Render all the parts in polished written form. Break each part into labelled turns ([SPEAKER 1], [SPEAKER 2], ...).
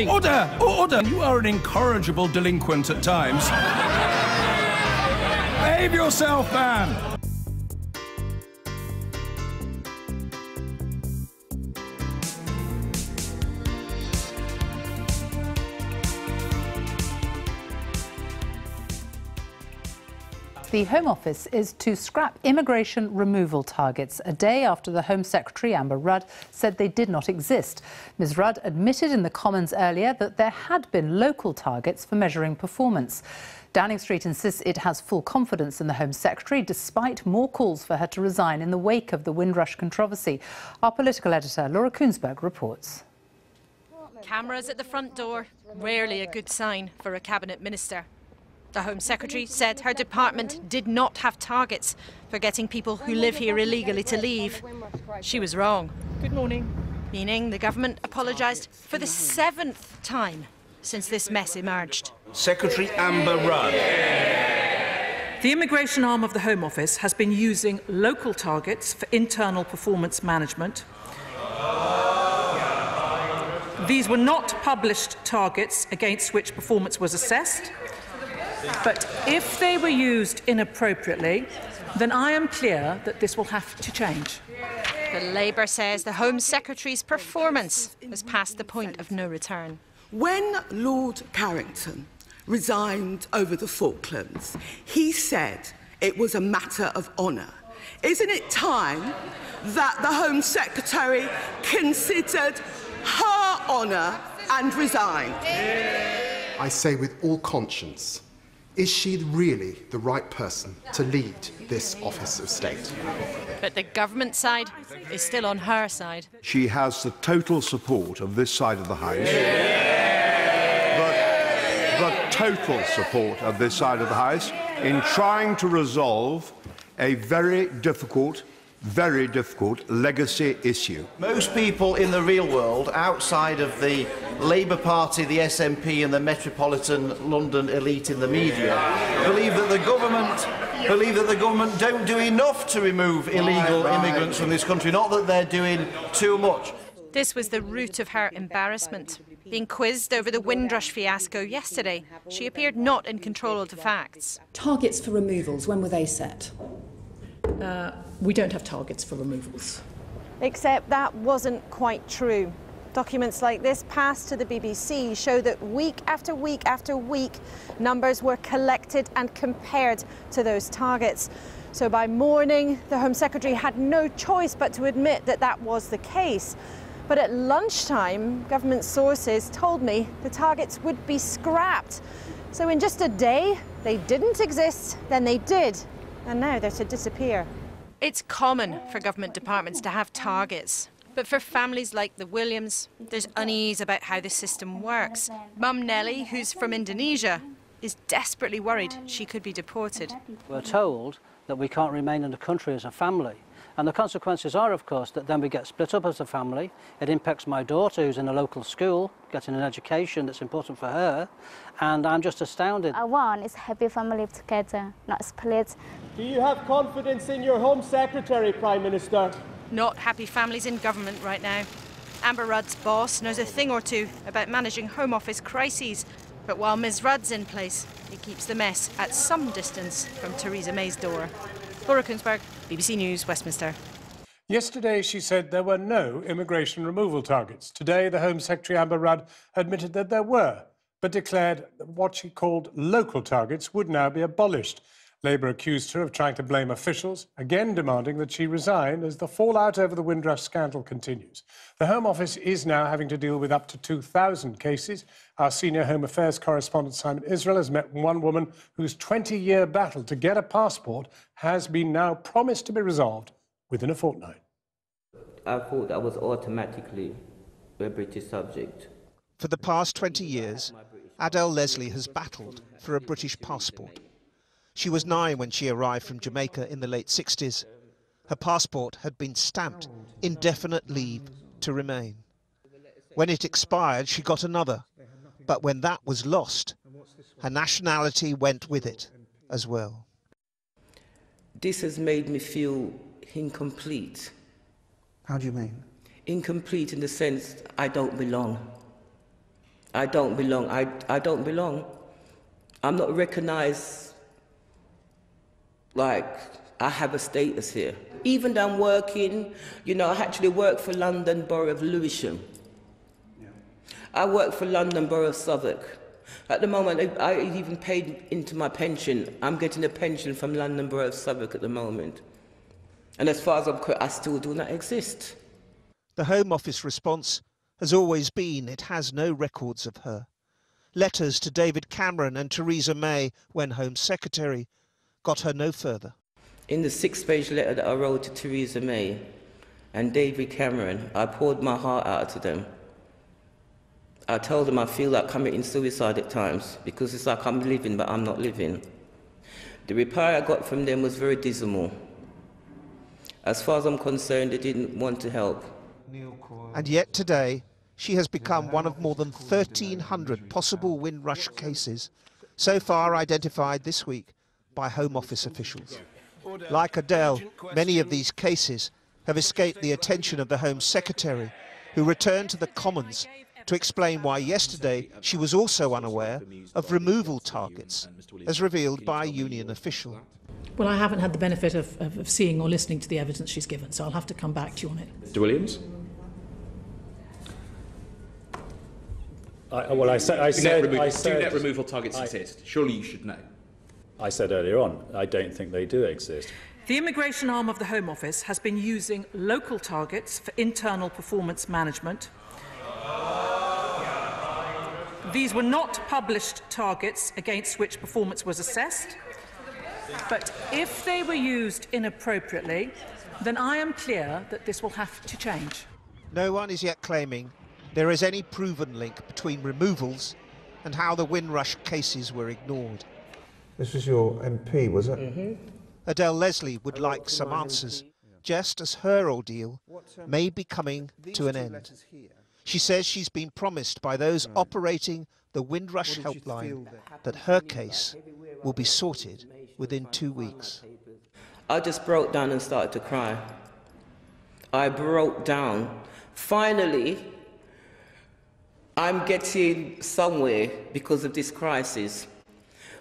[SPEAKER 1] Order! Order! You are an incorrigible delinquent at times. Behave yourself, man!
[SPEAKER 2] The Home Office is to scrap immigration removal targets a day after the Home Secretary, Amber Rudd, said they did not exist. Ms Rudd admitted in the Commons earlier that there had been local targets for measuring performance. Downing Street insists it has full confidence in the Home Secretary, despite more calls for her to resign in the wake of the Windrush controversy. Our political editor, Laura Koonsberg, reports.
[SPEAKER 3] Cameras at the front door, rarely a good sign for a cabinet minister. The Home Secretary said her department did not have targets for getting people who live here illegally to leave. She was wrong.
[SPEAKER 4] Good morning.
[SPEAKER 3] Meaning the government apologised for the 7th time since this mess emerged.
[SPEAKER 1] Secretary Amber Rudd.
[SPEAKER 4] The immigration arm of the Home Office has been using local targets for internal performance management. These were not published targets against which performance was assessed. But if they were used inappropriately, then I am clear that this will have to change.
[SPEAKER 3] But Labour says the Home Secretary's performance has passed the point of no return.
[SPEAKER 5] When Lord Carrington resigned over the Falklands, he said it was a matter of honour. Isn't it time that the Home Secretary considered her honour and resigned?
[SPEAKER 6] I say with all conscience, is she really the right person to lead this Office of State?
[SPEAKER 3] But the government side is still on her side.
[SPEAKER 7] She has the total support of this side of the House. The total support of this side of the House in trying to resolve a very difficult legacy issue.
[SPEAKER 8] Most people in the real world, outside of the Labour Party, the SNP and the metropolitan London elite in the media, believe that the government don't do enough to remove illegal immigrants from this country, not that they're doing too much.
[SPEAKER 3] This was the root of her embarrassment. Being quizzed over the Windrush fiasco yesterday, she appeared not in control of the facts.
[SPEAKER 9] Targets for removals, when were they set?
[SPEAKER 4] We don't have targets for removals.
[SPEAKER 3] Except that wasn't quite true. Documents like this passed to the BBC show that week after week after week, numbers were collected and compared to those targets. So by morning, the Home Secretary had no choice but to admit that that was the case. But at lunchtime, government sources told me the targets would be scrapped. So in just a day, they didn't exist, then they did, and now they're to disappear. It's common for government departments to have targets. But for families like the Williams, there's unease about how the system works. Mum Nellie, who's from Indonesia, is desperately worried she could be deported.
[SPEAKER 10] We're told that we can't remain in the country as a family. And the consequences are, of course, that then we get split up as a family. It impacts my daughter, who's in a local school, getting an education that's important for her. And I'm just astounded.
[SPEAKER 11] I want is happy family together, not split.
[SPEAKER 12] Do you have confidence in your Home Secretary, Prime Minister?
[SPEAKER 3] Not happy families in government right now. Amber Rudd's boss knows a thing or two about managing Home Office crises. But while Ms Rudd's in place, he keeps the mess at some distance from Theresa May's door. Laura Koonsberg, BBC News, Westminster.
[SPEAKER 13] Yesterday, she said there were no immigration removal targets. Today, the Home Secretary, Amber Rudd, admitted that there were, but declared that what she called local targets would now be abolished. Labour accused her of trying to blame officials, again demanding that she resign as the fallout over the Windrush Scandal continues. The Home Office is now having to deal with up to 2,000 cases. Our senior Home Affairs correspondent Simon Israel has met one woman whose 20-year battle to get a passport has been now promised to be resolved within a fortnight.
[SPEAKER 14] I thought I was automatically a British subject.
[SPEAKER 15] For the past 20 years, Adele Leslie has battled for a British passport. She was 9 when she arrived from Jamaica in the late 60s. Her passport had been stamped indefinite leave to remain. When it expired, she got another. But when that was lost, her nationality went with it as well.
[SPEAKER 14] This has made me feel incomplete.
[SPEAKER 15] How do you mean?
[SPEAKER 14] Incomplete in the sense I don't belong. I don't belong. I don't belong. I'm not recognised like I have a status here. Even though I'm working, you know, I actually work for London Borough of Lewisham. I work for London Borough of Southwark. At the moment, I even paid into my pension. I'm getting a pension from London Borough of Southwark at the moment. And as far as I'm concerned, I still do not exist.
[SPEAKER 15] The Home Office response has always been it has no records of her. Letters to David Cameron and Theresa May, when Home Secretary, got her no further.
[SPEAKER 14] In the 6-page letter that I wrote to Theresa May and David Cameron, I poured my heart out to them. I told them I feel like committing suicide at times because it's like I'm living but I'm not living. The reply I got from them was very dismal. As far as I'm concerned, they didn't want to help.
[SPEAKER 15] And yet today, she has become one of more than 1,300 possible Windrush cases so far identified this week by Home Office officials. Like Adele, many of these cases have escaped the attention of the Home Secretary, who returned to the Commons to explain why yesterday she was also unaware of removal targets, as revealed by a union official.
[SPEAKER 16] Well, I haven't had the benefit of seeing or listening to the evidence she's given, so I'll have to come back to you on it.
[SPEAKER 17] Mr. Williams? Do net removal targets exist? Surely you should know.
[SPEAKER 18] I said earlier on, I don't think they do exist.
[SPEAKER 4] The immigration arm of the Home Office has been using local targets for internal performance management. These were not published targets against which performance was assessed, but if they were used inappropriately, then I am clear that this will have to change.
[SPEAKER 15] No one is yet claiming there is any proven link between removals and how the Windrush cases were ignored.
[SPEAKER 19] This was your MP, was it?
[SPEAKER 15] Mm-hmm. Adele Leslie would like some answers, just as her ordeal may be coming to an end. She says she's been promised by those operating the Windrush helpline that her case will be sorted within 2 weeks.
[SPEAKER 14] I just broke down and started to cry. I broke down. Finally, I'm getting somewhere because of this crisis.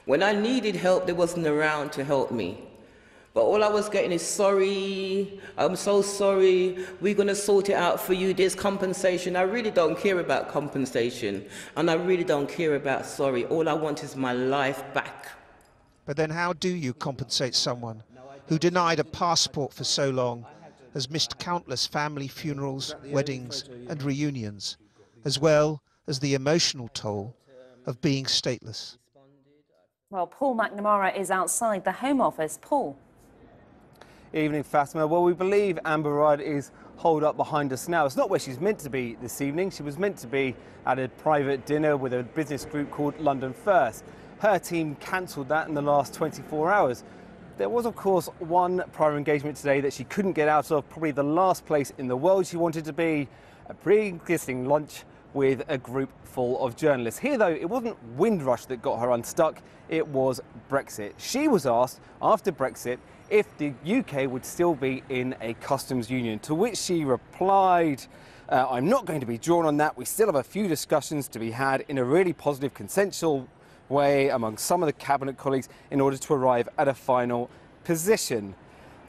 [SPEAKER 14] When I needed help, there wasn't around to help me. But all I was getting is, sorry, I'm so sorry, we're going to sort it out for you, there's compensation. I really don't care about compensation, and I really don't care about sorry. All I want is my life back.
[SPEAKER 15] But then how do you compensate someone who denied a passport for so long, has missed countless family funerals, weddings and reunions, as well as the emotional toll of being stateless?
[SPEAKER 20] Well, Paul McNamara is outside the Home Office. Paul.
[SPEAKER 21] Evening, Fatima. Well, we believe Amber Rudd is holed up behind us now. It's not where she's meant to be this evening. She was meant to be at a private dinner with a business group called London First. Her team cancelled that in the last 24 hours. There was, of course, one prior engagement today that she couldn't get out of, probably the last place in the world she wanted to be, a pre-existing lunch with a group full of journalists. Here, though, it wasn't Windrush that got her unstuck, it was Brexit. She was asked after Brexit if the UK would still be in a customs union, to which she replied, I'm not going to be drawn on that. We still have a few discussions to be had in a really positive, consensual way among some of the cabinet colleagues in order to arrive at a final position.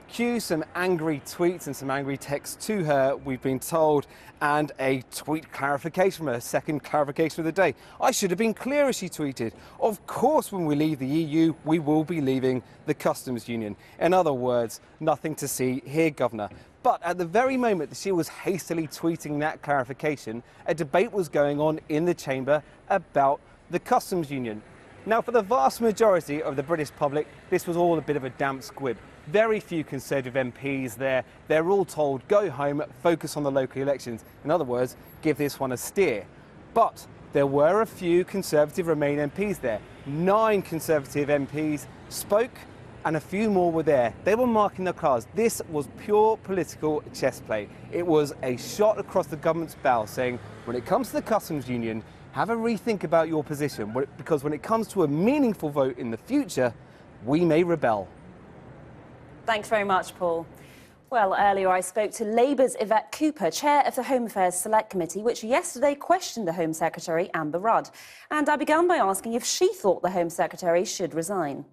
[SPEAKER 21] Cue some angry tweets and some angry texts to her, we've been told, and a tweet clarification from her, second clarification of the day. I should have been clearer, she tweeted. Of course, when we leave the EU, we will be leaving the customs union. In other words, nothing to see here, Governor. But at the very moment that she was hastily tweeting that clarification, a debate was going on in the chamber about the customs union. Now, for the vast majority of the British public, this was all a bit of a damp squib. Very few Conservative MPs there. They're all told, go home, focus on the local elections. In other words, give this one a steer. But there were a few Conservative Remain MPs there. 9 Conservative MPs spoke and a few more were there. They were marking their cards. This was pure political chess play. It was a shot across the government's bow saying, when it comes to the customs union, have a rethink about your position, because when it comes to a meaningful vote in the future, we may rebel.
[SPEAKER 20] Thanks very much, Paul. Well, earlier I spoke to Labour's Yvette Cooper, chair of the Home Affairs Select Committee, which yesterday questioned the Home Secretary, Amber Rudd. And I began by asking if she thought the Home Secretary should resign.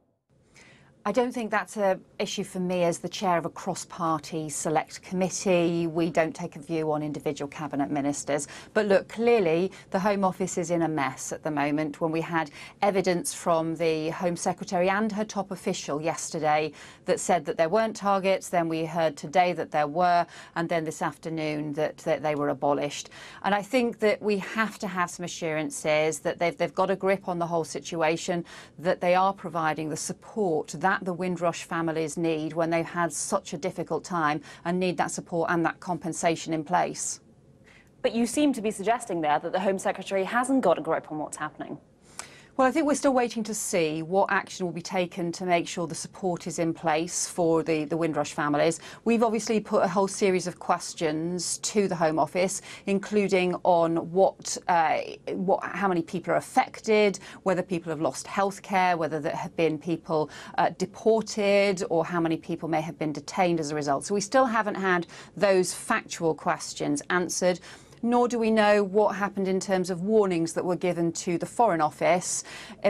[SPEAKER 2] I don't think that's an issue for me as the chair of a cross-party select committee. We don't take a view on individual cabinet ministers. But look, clearly the Home Office is in a mess at the moment. When we had evidence from the Home Secretary and her top official yesterday that said that there weren't targets, then we heard today that there were, and then this afternoon that they were abolished. And I think that we have to have some assurances that they've got a grip on the whole situation, that they are providing the support that the Windrush families need when they've had such a difficult time and need that support and that compensation in place.
[SPEAKER 20] But you seem to be suggesting there that the Home Secretary hasn't got a grip on what's happening.
[SPEAKER 2] Well, I think we're still waiting to see what action will be taken to make sure the support is in place for the Windrush families. We've obviously put a whole series of questions to the Home Office, including on how many people are affected, whether people have lost healthcare, whether there have been people deported, or how many people may have been detained as a result. So we still haven't had those factual questions answered. Nor do we know what happened in terms of warnings that were given to the Foreign Office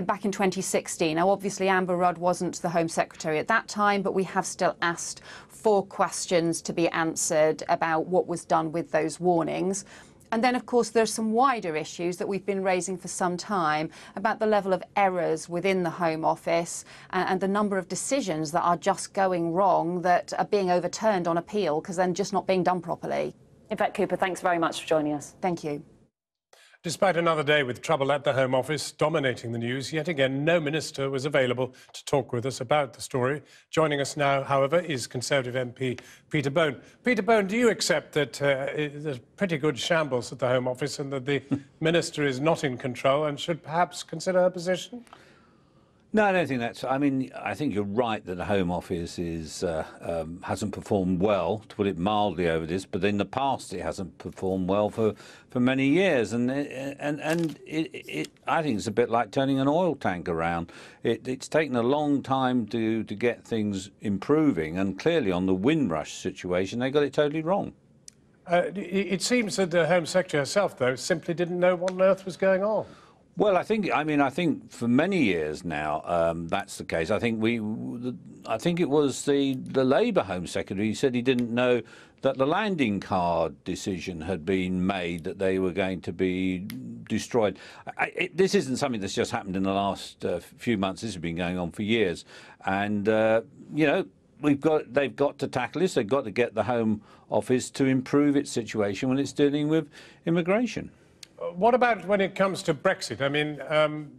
[SPEAKER 2] back in 2016. Now, obviously, Amber Rudd wasn't the Home Secretary at that time, but we have still asked for questions to be answered about what was done with those warnings. And then, of course, there's some wider issues that we've been raising for some time about the level of errors within the Home Office and the number of decisions that are just going wrong, that are being overturned on appeal because they're just not being done properly.
[SPEAKER 20] Yvette Cooper, thanks very much for joining us.
[SPEAKER 2] Thank you.
[SPEAKER 13] Despite another day with trouble at the Home Office dominating the news, yet again no minister was available to talk with us about the story. Joining us now, however, is Conservative MP Peter Bone. Peter Bone, do you accept that there's pretty good shambles at the Home Office and that the minister is not in control and should perhaps consider her position?
[SPEAKER 22] No, I don't think that's... I mean, I think you're right that the Home Office hasn't performed well, to put it mildly, over this, but in the past it hasn't performed well for many years. And I think it's a bit like turning an oil tank around. It's taken a long time to get things improving, and clearly on the Windrush situation, they got it totally wrong.
[SPEAKER 13] It seems that the Home Secretary herself, though, simply didn't know what on earth was going on.
[SPEAKER 22] Well, I think for many years now that's the case. I think it was the Labour Home Secretary who said he didn't know that the landing card decision had been made, that they were going to be destroyed. This isn't something that's just happened in the last few months. This has been going on for years, and you know, they've got to tackle this. They've got to get the Home Office to improve its situation when it's dealing with immigration.
[SPEAKER 13] What about when it comes to Brexit? I mean,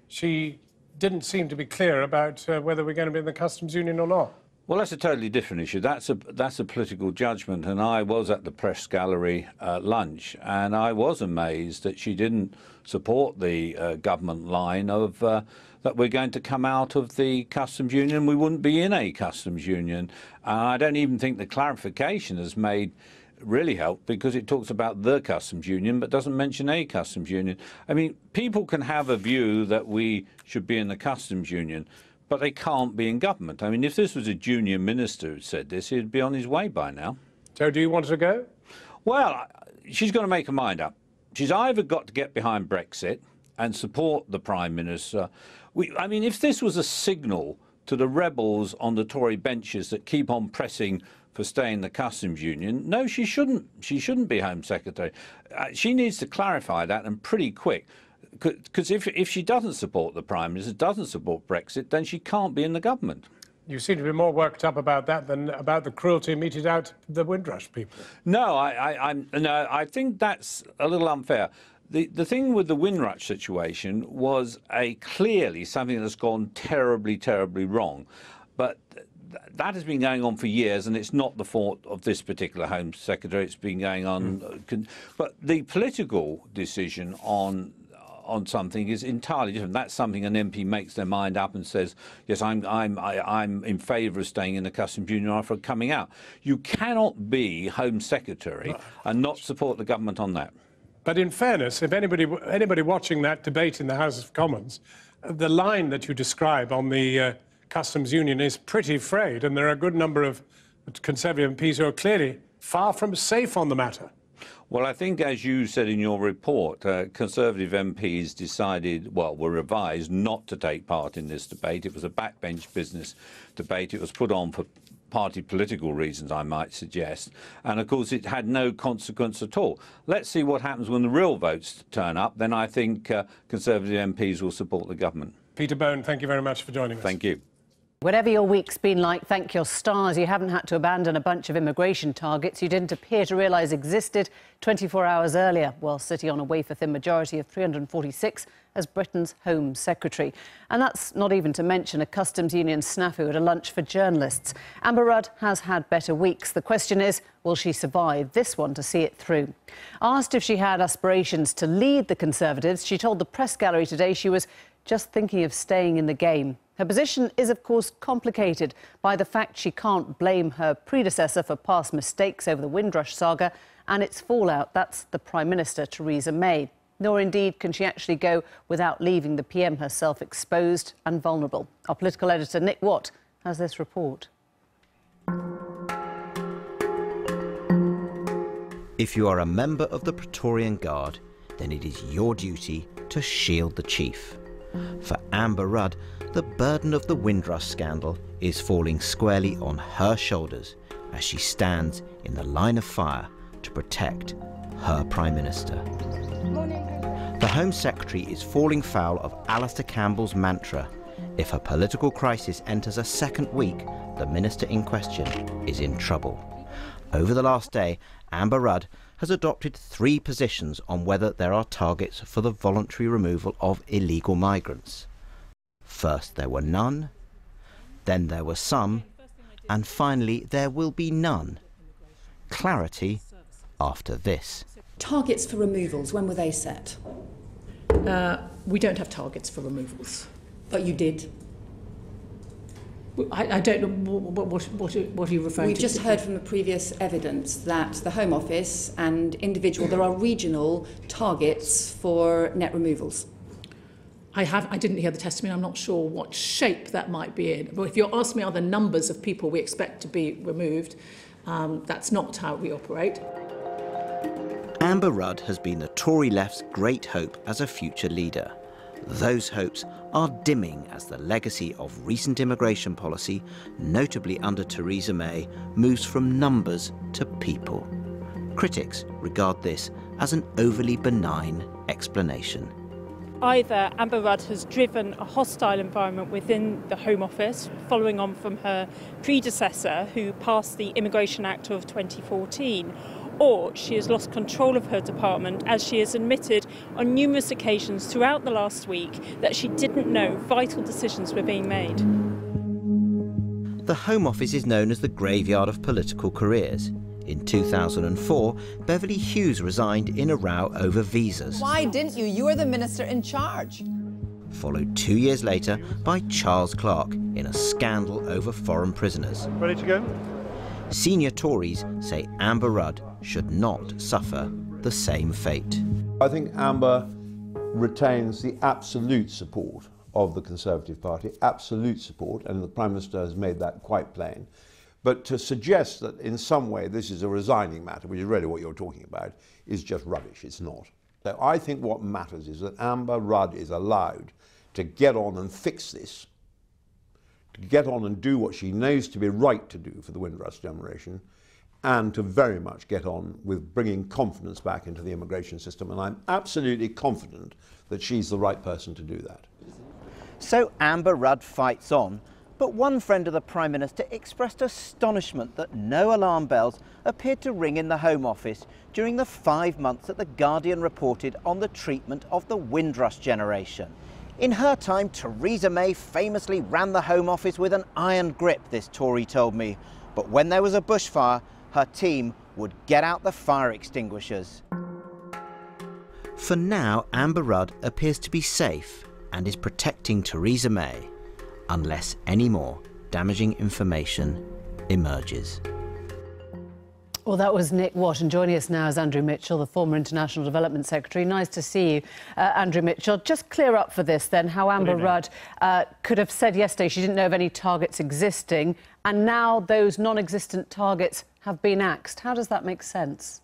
[SPEAKER 13] she didn't seem to be clear about whether we're going to be in the customs union or not.
[SPEAKER 22] Well, that's a totally different issue. That's a political judgment, and I was at the press gallery lunch, and I was amazed that she didn't support the government line of that we're going to come out of the customs union. We wouldn't be in a customs union. I don't even think the clarification has made really helped, because it talks about the customs union but doesn't mention a customs union. I mean, people can have a view that we should be in the customs union, but they can't be in government. I mean, if this was a junior minister who said this, he'd be on his way by now.
[SPEAKER 13] So do you want her to go?
[SPEAKER 22] Well, she's got to make her mind up. She's either got to get behind Brexit and support the Prime Minister. I mean, if this was a signal to the rebels on the Tory benches that keep on pressing for staying in the customs union, no, she shouldn't. She shouldn't be Home Secretary. She needs to clarify that, and pretty quick. Because if she doesn't support the Prime Minister, doesn't support Brexit, then she can't be in the government.
[SPEAKER 13] You seem to be more worked up about that than about the cruelty meted out to the Windrush people.
[SPEAKER 22] No, I think that's a little unfair. The thing with the Windrush situation was clearly something that's gone terribly, terribly wrong. But that has been going on for years, and it's not the fault of this particular Home Secretary. It's been going on. But the political decision on something is entirely different. That's something an MP makes their mind up and says, yes, I'm in favour of staying in the customs union after coming out. You cannot be Home Secretary and not support the government on that.
[SPEAKER 13] But in fairness, if anybody watching that debate in the House of Commons, the line that you describe on the customs union is pretty frayed, and there are a good number of Conservative MPs who are clearly far from safe on the matter.
[SPEAKER 22] Well, I think, as you said in your report, Conservative MPs decided, well, were advised not to take part in this debate. It was a backbench business debate. It was put on for party political reasons, I might suggest. And, of course, it had no consequence at all. Let's see what happens when the real votes turn up. Then I think Conservative MPs will support the government.
[SPEAKER 13] Peter Bone, thank you very much for joining us.
[SPEAKER 22] Thank you.
[SPEAKER 1] Whatever your week's been like, thank your stars you haven't had to abandon a bunch of immigration targets you didn't appear to realise existed 24 hours earlier, while sitting on a wafer-thin majority of 346 as Britain's Home Secretary. And that's not even to mention a customs union snafu at a lunch for journalists. Amber Rudd has had better weeks. The question is, will she survive this one to see it through? Asked if she had aspirations to lead the Conservatives, she told the press gallery today she was just thinking of staying in the game. Her position is, of course, complicated by the fact she can't blame her predecessor for past mistakes over the Windrush saga and its fallout. That's the Prime Minister, Theresa May. Nor indeed can she actually go without leaving the PM herself exposed and vulnerable. Our political editor, Nick Watt, has this report.
[SPEAKER 5] If you are a member of the Praetorian Guard, then it is your duty to shield the chief. For Amber Rudd, the burden of the Windrush scandal is falling squarely on her shoulders as she stands in the line of fire to protect her Prime Minister. The Home Secretary is falling foul of Alistair Campbell's mantra: if a political crisis enters a second week, the minister in question is in trouble. Over the last day, Amber Rudd has adopted 3 positions on whether there are targets for the voluntary removal of illegal migrants. First there were none, then there were some, and finally there will be none. Clarity after this.
[SPEAKER 9] Targets for removals, when were they set?
[SPEAKER 16] We don't have targets for removals.
[SPEAKER 9] But you did.
[SPEAKER 16] I don't know what are you referring to?
[SPEAKER 9] We've just heard from the previous evidence that the Home Office and there are regional targets for net removals.
[SPEAKER 16] I didn't hear the testimony. I'm not sure what shape that might be in. But if you're asking me are the numbers of people we expect to be removed, that's not how we operate.
[SPEAKER 5] Amber Rudd has been the Tory left's great hope as a future leader. Those hopes are dimming as the legacy of recent immigration policy, notably under Theresa May, moves from numbers to people. Critics regard this as an overly benign explanation.
[SPEAKER 23] Either Amber Rudd has driven a hostile environment within the Home Office, following on from her predecessor who passed the Immigration Act of 2014, or she has lost control of her department, as she has admitted on numerous occasions throughout the last week that she didn't know vital decisions were being made.
[SPEAKER 5] The Home Office is known as the graveyard of political careers. In 2004, Beverly Hughes resigned in a row over visas.
[SPEAKER 24] Why didn't you? You are the minister in charge.
[SPEAKER 5] Followed 2 years later by Charles Clarke in a scandal over foreign prisoners.
[SPEAKER 25] Ready to go?
[SPEAKER 5] Senior Tories say Amber Rudd should not suffer the same fate.
[SPEAKER 7] I think Amber retains the absolute support of the Conservative Party, absolute support, and the Prime Minister has made that quite plain. But to suggest that in some way this is a resigning matter, which is really what you're talking about, is just rubbish. It's not. So I think what matters is that Amber Rudd is allowed to get on and fix this, to get on and do what she knows to be right to do for the Windrush generation, and to very much get on with bringing confidence back into the immigration system. And I'm absolutely confident that she's the right person to do that.
[SPEAKER 5] So Amber Rudd fights on, but one friend of the Prime Minister expressed astonishment that no alarm bells appeared to ring in the Home Office during the 5 months that The Guardian reported on the treatment of the Windrush generation. In her time, Theresa May famously ran the Home Office with an iron grip, this Tory told me. But when there was a bushfire, her team would get out the fire extinguishers. For now, Amber Rudd appears to be safe and is protecting Theresa May, unless any more damaging information emerges.
[SPEAKER 1] Well, that was Nick Watt, and joining us now is Andrew Mitchell, the former International Development Secretary. Nice to see you, Andrew Mitchell. Just clear up for this, then, how Amber Rudd could have said yesterday she didn't know of any targets existing, and now those non-existent targets have been axed. How does that make sense?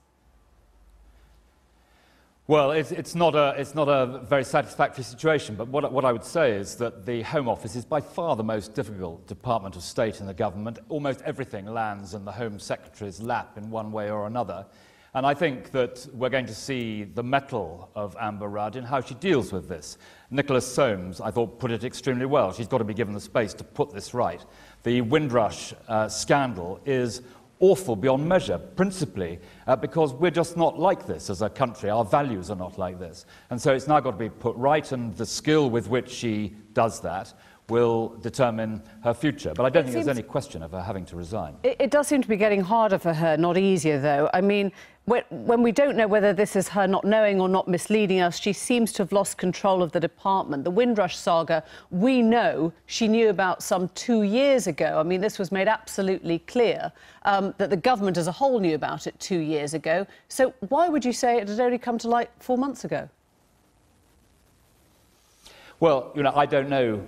[SPEAKER 6] Well, it's not a very satisfactory situation, but what I would say is that the Home Office is by far the most difficult Department of State in the government. Almost everything lands in the Home Secretary's lap in one way or another. And I think that we're going to see the mettle of Amber Rudd in how she deals with this. Nicholas Soames, I thought, put it extremely well. She's got to be given the space to put this right. The Windrush scandal is awful beyond measure, principally because we're just not like this as a country. Our values are not like this. And so it's now got to be put right, and the skill with which she does that will determine her future. But I don't think there's any question of her having to resign.
[SPEAKER 1] It does seem to be getting harder for her, not easier, though. I mean, when we don't know whether this is her not knowing or not misleading us, she seems to have lost control of the department. The Windrush saga, we know she knew about some 2 years ago. I mean, this was made absolutely clear that the government as a whole knew about it 2 years ago. So why would you say it had only come to light 4 months ago?
[SPEAKER 6] Well, you know, I don't know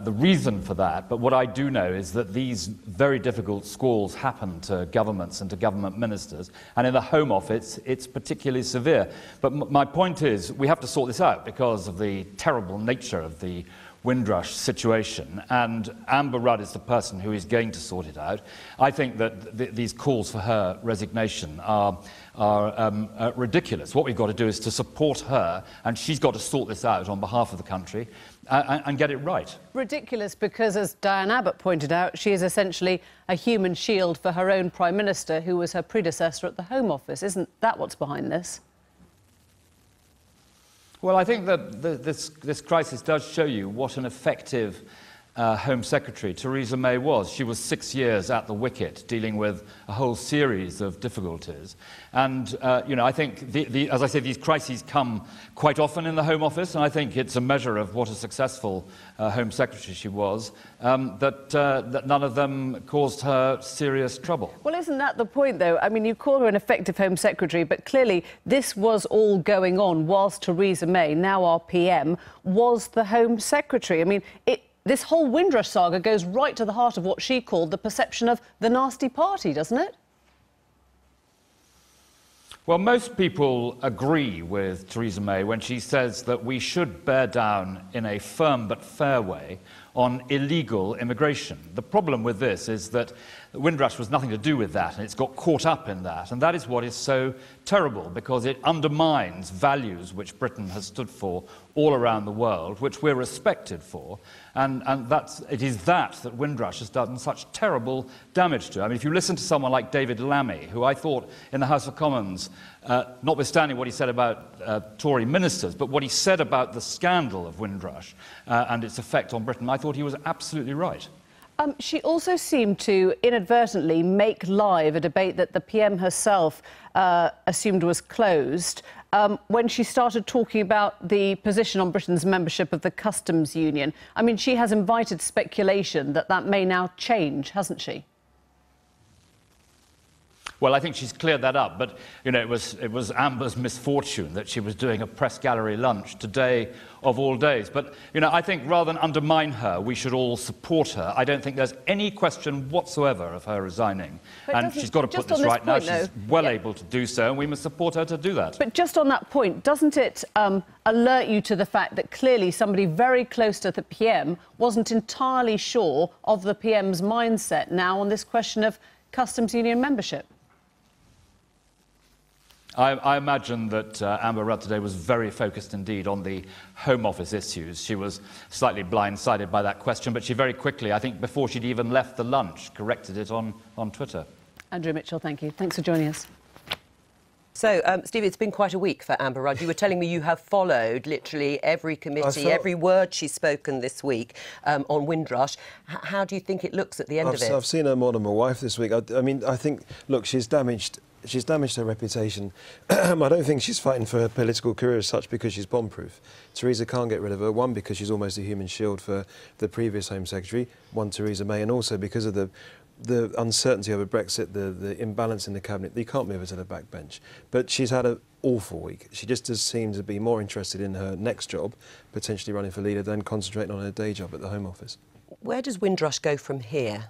[SPEAKER 6] the reason for that, but what I do know is that these very difficult squalls happen to governments and to government ministers, and in the Home Office it's particularly severe. But my point is we have to sort this out because of the terrible nature of the Windrush situation, and Amber Rudd is the person who is going to sort it out. I think that these calls for her resignation are ridiculous. What we've got to do is to support her, and she's got to sort this out on behalf of the country and get it right.
[SPEAKER 1] Ridiculous because, as Diane Abbott pointed out, she is essentially a human shield for her own Prime Minister, who was her predecessor at the Home Office. Isn't that what's behind this?
[SPEAKER 6] Well, I think that this crisis does show you what an effective Home Secretary Theresa May was. She was 6 years at the wicket, dealing with a whole series of difficulties. And, you know, I think, as I say, these crises come quite often in the Home Office, and I think it's a measure of what a successful Home Secretary she was, that none of them caused her serious trouble.
[SPEAKER 1] Well, isn't that the point, though? I mean, you call her an effective Home Secretary, but clearly this was all going on whilst Theresa May, now our PM, was the Home Secretary. I mean, this whole Windrush saga goes right to the heart of what she called the perception of the nasty party, doesn't it?
[SPEAKER 6] Well, most people agree with Theresa May when she says that we should bear down in a firm but fair way on illegal immigration. The problem with this is that Windrush was nothing to do with that, and it's got caught up in that. And that is what is so terrible, because it undermines values which Britain has stood for all around the world, which we're respected for. And it is that Windrush has done such terrible damage to. I mean, if you listen to someone like David Lammy, who I thought in the House of Commons, notwithstanding what he said about Tory ministers, but what he said about the scandal of Windrush and its effect on Britain, I thought he was absolutely right.
[SPEAKER 1] She also seemed to inadvertently make live a debate that the PM herself assumed was closed when she started talking about the position on Britain's membership of the Customs Union. I mean, she has invited speculation that that may now change, hasn't she?
[SPEAKER 6] Well, I think she's cleared that up, but, you know, it was Amber's misfortune that she was doing a press gallery lunch today of all days. But, you know, I think rather than undermine her, we should all support her. I don't think there's any question whatsoever of her resigning. And she's got to put this right now. She's well able to do so, and we must support her to do that.
[SPEAKER 1] But just on that point, doesn't it alert you to the fact that clearly somebody very close to the PM wasn't entirely sure of the PM's mindset now on this question of Customs Union membership?
[SPEAKER 6] I imagine that Amber Rudd today was very focused indeed on the Home Office issues. She was slightly blindsided by that question, but she very quickly, I think before she'd even left the lunch, corrected it on Twitter.
[SPEAKER 1] Andrew Mitchell, thank you. Thanks for joining us.
[SPEAKER 8] So, Steve, it's been quite a week for Amber Rudd. You were telling me you have followed literally every committee, every word she's spoken this week on Windrush. How do you think it looks at the end of it?
[SPEAKER 10] I've seen her more than my wife this week. I mean, I think, look, she's damaged her reputation. I don't think she's fighting for her political career as such because she's bomb-proof. Theresa can't get rid of her, one, because she's almost a human shield for the previous Home Secretary, Theresa May, and also because of the the uncertainty over Brexit, the imbalance in the cabinet, you can't move her to the backbench. But she's had an awful week. She just does seem to be more interested in her next job, potentially running for leader, than concentrating on her day job at the Home Office.
[SPEAKER 8] Where does Windrush go from here?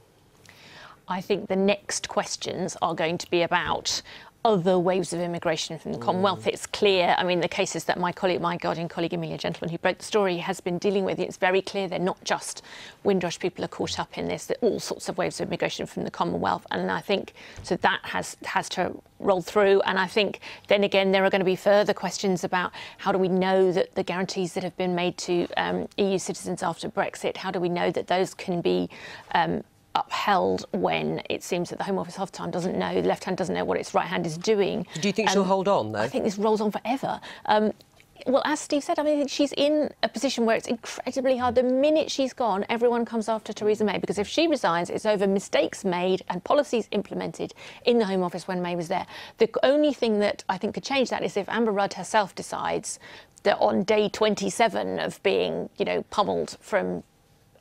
[SPEAKER 3] I think the next questions are going to be about other waves of immigration from the Commonwealth. It's clear, I mean, the cases that my Guardian colleague, Amelia Gentleman, who broke the story, has been dealing with, it's very clear they're not just Windrush people are caught up in this, there are all sorts of waves of immigration from the Commonwealth. And I think, so that has to roll through. And I think, then again, there are going to be further questions about how do we know that the guarantees that have been made to EU citizens after Brexit, how do we know that those can be upheld when it seems that the Home Office half the time doesn't know, the left hand doesn't know what its right hand is doing.
[SPEAKER 8] Do you think she'll hold on, though?
[SPEAKER 3] I think this rolls on forever. Well, as Steve said, I mean, she's in a position where it's incredibly hard. The minute she's gone, everyone comes after Theresa May, because if she resigns, it's over mistakes made and policies implemented in the Home Office when May was there. The only thing that I think could change that is if Amber Rudd herself decides that on day 27 of being, you know, pummeled from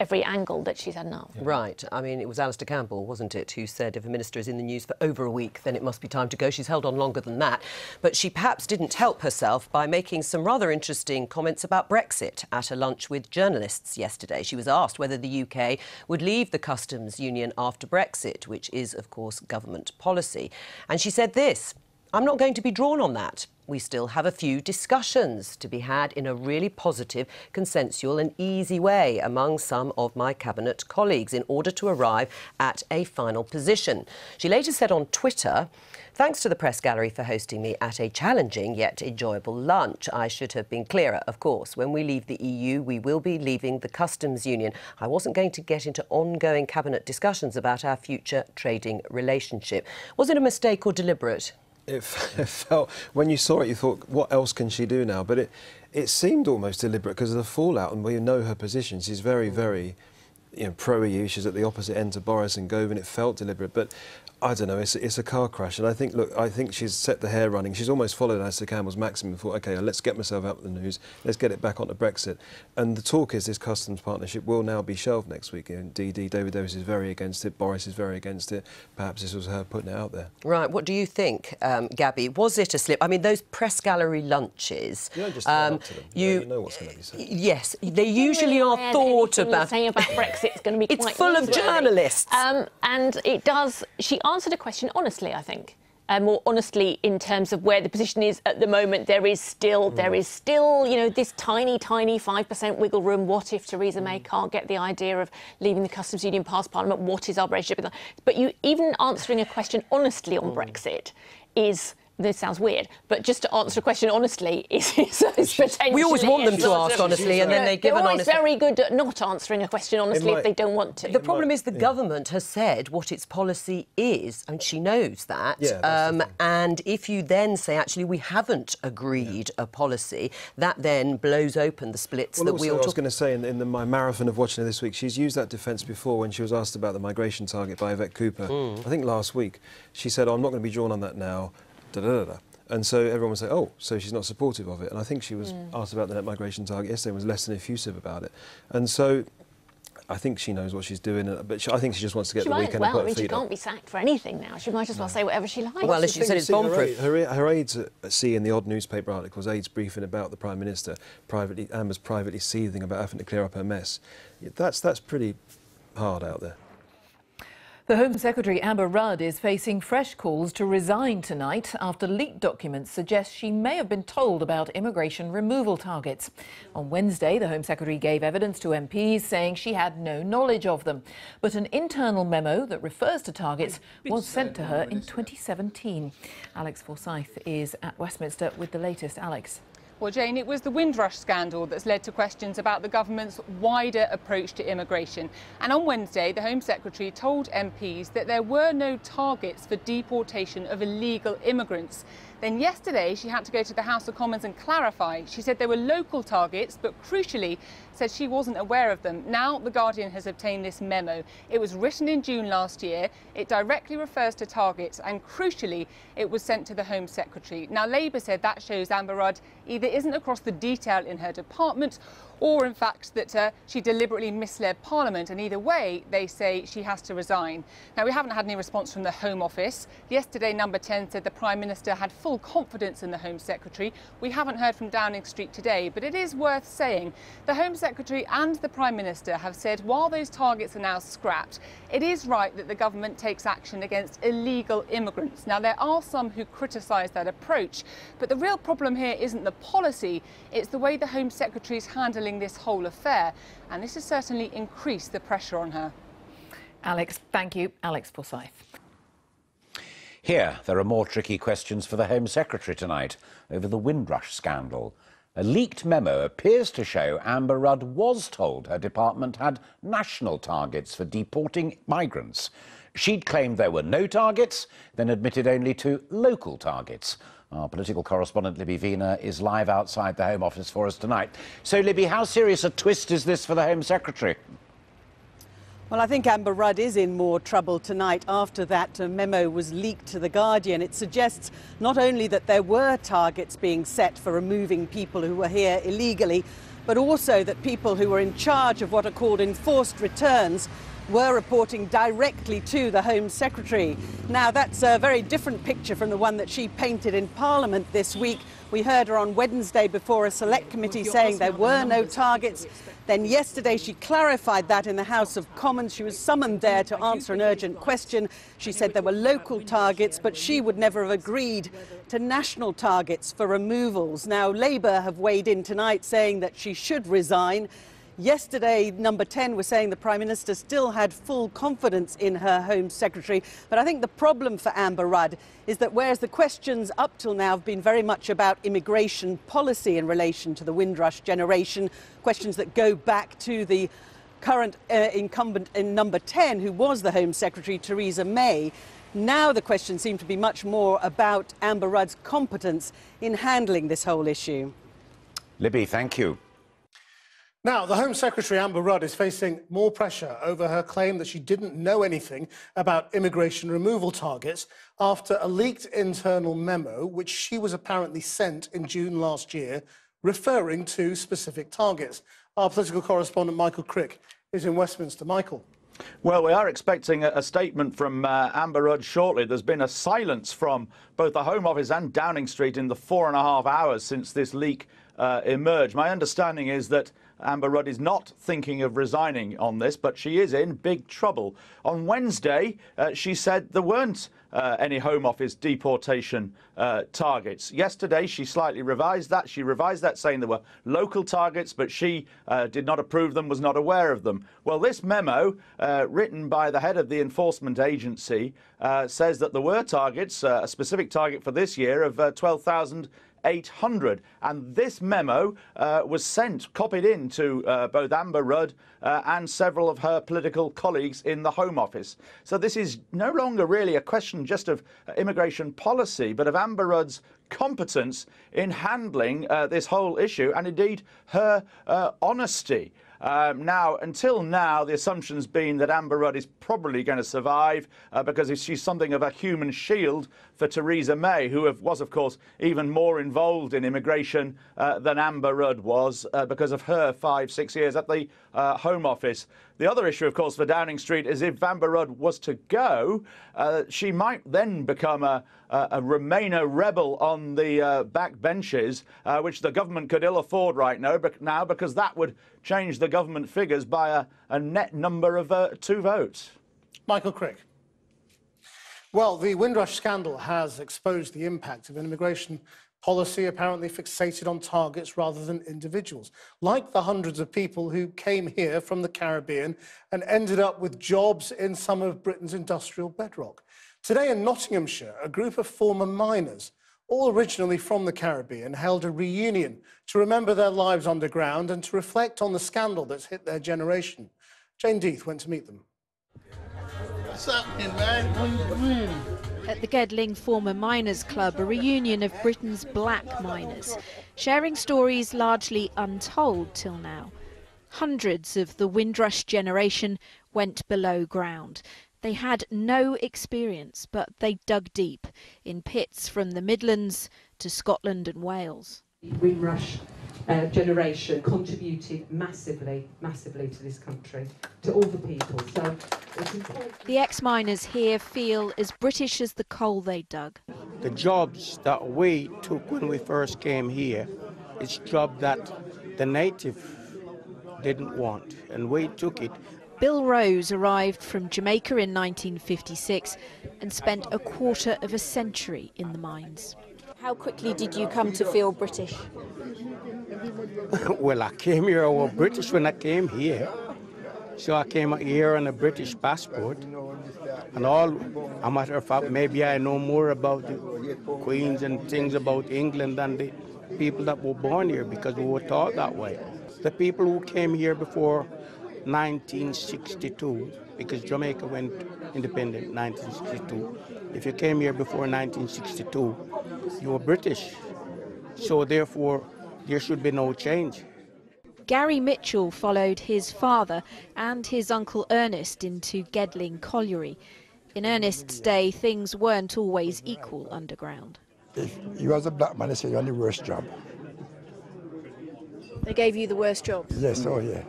[SPEAKER 3] every angle that she's had enough.
[SPEAKER 8] Right. I mean, it was Alistair Campbell, wasn't it, who said if a minister is in the news for over a week, then it must be time to go. She's held on longer than that. But she perhaps didn't help herself by making some rather interesting comments about Brexit at a lunch with journalists yesterday. She was asked whether the UK would leave the customs union after Brexit, which is, of course, government policy. And she said this: "I'm not going to be drawn on that. We still have a few discussions to be had in a really positive, consensual and easy way among some of my cabinet colleagues in order to arrive at a final position." She later said on Twitter, "Thanks to the press gallery for hosting me at a challenging yet enjoyable lunch. I should have been clearer, of course. When we leave the EU, we will be leaving the customs union. I wasn't going to get into ongoing cabinet discussions about our future trading relationship." Was it a mistake or deliberate?
[SPEAKER 10] It felt, when you saw it, you thought, what else can she do now? But it seemed almost deliberate because of the fallout, and we know her position. She's very, very, you know, pro-EU. She's at the opposite end to Boris and Gove, and it felt deliberate. But I don't know, it's a car crash. And I think, look, I think she's set the hair running. She's almost followed Alistair Campbell's maxim and thought, OK, let's get myself out of the news. Let's get it back onto Brexit. And the talk is this customs partnership will now be shelved next week. And David Davis is very against it. Boris is very against it. Perhaps this was her putting it out there.
[SPEAKER 8] Right. What do you think, Gabby? Was it a slip? I mean, those press gallery lunches...
[SPEAKER 10] You don't just up to them. You know what's going to be said.
[SPEAKER 8] Yes, they usually are thought about...
[SPEAKER 3] saying about Brexit is going to be
[SPEAKER 8] it's
[SPEAKER 3] quite
[SPEAKER 8] full of journalists.
[SPEAKER 3] And it does... She answered a question honestly, I think. More honestly, in terms of where the position is at the moment, there is still, you know, this tiny 5% wiggle room. What if Theresa May can't get the idea of leaving the customs union past Parliament? What is our relationship with that? But you even answering a question honestly on Brexit is. This sounds weird, but just to answer a question honestly is potentially...
[SPEAKER 8] We always want them to ask honestly, and then they give an honest...
[SPEAKER 3] They're always very good at not answering a question honestly if they don't want to.
[SPEAKER 8] The problem is the government has said what its policy is, and she knows that. Yeah, and if you then say, actually, we haven't agreed a policy, that then blows open the splits that we all...
[SPEAKER 10] I was going to say, in my marathon of watching her this week, she's used that defence before when she was asked about the migration target by Yvette Cooper. I think last week. She said, I'm not going to be drawn on that now. And so everyone would say, oh, so she's not supportive of it. And I think she was asked about the net migration target yesterday and was less than effusive about it. And so I think she knows what she's doing, but I think she just wants to get the weekend and put her feet up.
[SPEAKER 3] She can't be sacked for anything now. She might as well say whatever she likes.
[SPEAKER 8] Well, as she said, it's bomb-proof.
[SPEAKER 10] Her aides see in the odd newspaper articles, aides briefing about the Prime Minister, Amber's privately seething about having to clear up her mess. That's pretty hard out there.
[SPEAKER 11] The Home Secretary Amber Rudd is facing fresh calls to resign tonight after leaked documents suggest she may have been told about immigration removal targets. On Wednesday, the Home Secretary gave evidence to MPs saying she had no knowledge of them. But an internal memo that refers to targets was sent to her in 2017. Alex Forsyth is at Westminster with the latest. Alex.
[SPEAKER 12] Well, Jane, it was the Windrush Scandal that's led to questions about the government's wider approach to immigration. And on Wednesday, the Home Secretary told MPs that there were no targets for deportation of illegal immigrants. Then yesterday, she had to go to the House of Commons and clarify. She said there were local targets, but crucially said she wasn't aware of them. Now, The Guardian has obtained this memo. It was written in June last year. It directly refers to targets, and crucially, it was sent to the Home Secretary. Now, Labour said that shows Amber Rudd either isn't across the detail in her department, or in fact that she deliberately misled Parliament, and either way they say she has to resign. Now, we haven't had any response from the Home Office. Yesterday, Number 10 said the Prime Minister had full confidence in the Home Secretary. We haven't heard from Downing Street today, but it is worth saying the Home Secretary and the Prime Minister have said while those targets are now scrapped, it is right that the government takes action against illegal immigrants. Now, there are some who criticise that approach, but the real problem here isn't the policy, it's the way the Home Secretary is handling this whole affair, and this has certainly increased the pressure on her.
[SPEAKER 11] Alex, thank you. Alex Forsyth.
[SPEAKER 4] Here, there are more tricky questions for the Home Secretary tonight over the Windrush scandal. A leaked memo appears to show Amber Rudd was told her department had national targets for deporting migrants. She'd claimed there were no targets, then admitted only to local targets. Our political correspondent Libby Wiener is live outside the Home Office for us tonight. So, Libby, how serious a twist is this for the Home Secretary?
[SPEAKER 17] Well, I think Amber Rudd is in more trouble tonight after that memo was leaked to The Guardian. It suggests not only that there were targets being set for removing people who were here illegally, but also that people who were in charge of what are called enforced returns were reporting directly to the Home Secretary. Now, that's a very different picture from the one that she painted in Parliament this week. We heard her on Wednesday before a select committee saying there were no targets. Then yesterday she clarified that in the House of Commons. She was summoned there to answer an urgent question. She said there were local targets, but she would never have agreed to national targets for removals. Now, Labour have weighed in tonight saying that she should resign. Yesterday, Number 10 was saying the Prime Minister still had full confidence in her Home Secretary. But I think the problem for Amber Rudd is that whereas the questions up till now have been very much about immigration policy in relation to the Windrush generation, questions that go back to the current incumbent in Number 10, who was the Home Secretary, Theresa May, now the questions seem to be much more about Amber Rudd's competence in handling this whole issue.
[SPEAKER 4] Libby, thank you.
[SPEAKER 18] Now, the Home Secretary, Amber Rudd, is facing more pressure over her claim that she didn't know anything about immigration removal targets after a leaked internal memo, which she was apparently sent in June last year, referring to specific targets. Our political correspondent, Michael Crick, is in Westminster. Michael.
[SPEAKER 19] Well, we are expecting a statement from Amber Rudd shortly. There's been a silence from both the Home Office and Downing Street in the 4.5 hours since this leak emerged. My understanding is that Amber Rudd is not thinking of resigning on this, but she is in big trouble. On Wednesday, she said there weren't any Home Office deportation targets. Yesterday, she slightly revised that. She revised that saying there were local targets, but she did not approve them, was not aware of them. Well, this memo, written by the head of the enforcement agency, says that there were targets, a specific target for this year of 12,800, and this memo was sent, copied in to both Amber Rudd and several of her political colleagues in the Home Office. So this is no longer really a question just of immigration policy, but of Amber Rudd's competence in handling this whole issue, and indeed her honesty. Until now, the assumption's been that Amber Rudd is probably going to survive because she's something of a human shield for Theresa May, who was, of course, even more involved in immigration than Amber Rudd was because of her 5-6 years at the Home Office. The other issue, of course, for Downing Street is if Amber Rudd was to go, she might then become a Remainer rebel on the back benches, which the government could ill afford right now because that would change the government figures by a net number of 2 votes.
[SPEAKER 18] Michael Crick. Well, the Windrush scandal has exposed the impact of an immigration policy apparently fixated on targets rather than individuals, like the hundreds of people who came here from the Caribbean and ended up with jobs in some of Britain's industrial bedrock. Today in Nottinghamshire, a group of former miners, all originally from the Caribbean, held a reunion to remember their lives underground and to reflect on the scandal that's hit their generation. Jane Death went to meet them.
[SPEAKER 25] What's happening, man?
[SPEAKER 26] At the Gedling Former Miners Club, a reunion of Britain's black miners, sharing stories largely untold till now. Hundreds of the Windrush generation went below ground. They had no experience, but they dug deep in pits from the Midlands to Scotland and Wales.
[SPEAKER 27] Windrush
[SPEAKER 2] generation contributed massively to this country, to all the people. So it's important.
[SPEAKER 26] The ex-miners here feel as British as the coal they dug.
[SPEAKER 13] The jobs that we took when we first came here, it's jobs that the native didn't want, and we took it.
[SPEAKER 26] Bill Rose arrived from Jamaica in 1956 and spent a quarter of a century in the mines. How quickly did you come to feel British?
[SPEAKER 13] Well, I came here, I was British when I came here. So I came here on a British passport. And a matter of fact, maybe I know more about the Queens and things about England than the people that were born here, because we were taught that way. The people who came here before 1962, because Jamaica went independent in 1962. If you came here before 1962, you were British. So therefore, there should be no change.
[SPEAKER 26] Gary Mitchell followed his father and his uncle Ernest into Gedling Colliery. In Ernest's day, things weren't always equal underground.
[SPEAKER 14] If you as a black man, they say you're on the worst job.
[SPEAKER 26] They gave you the worst jobs?
[SPEAKER 14] Yes, oh yeah.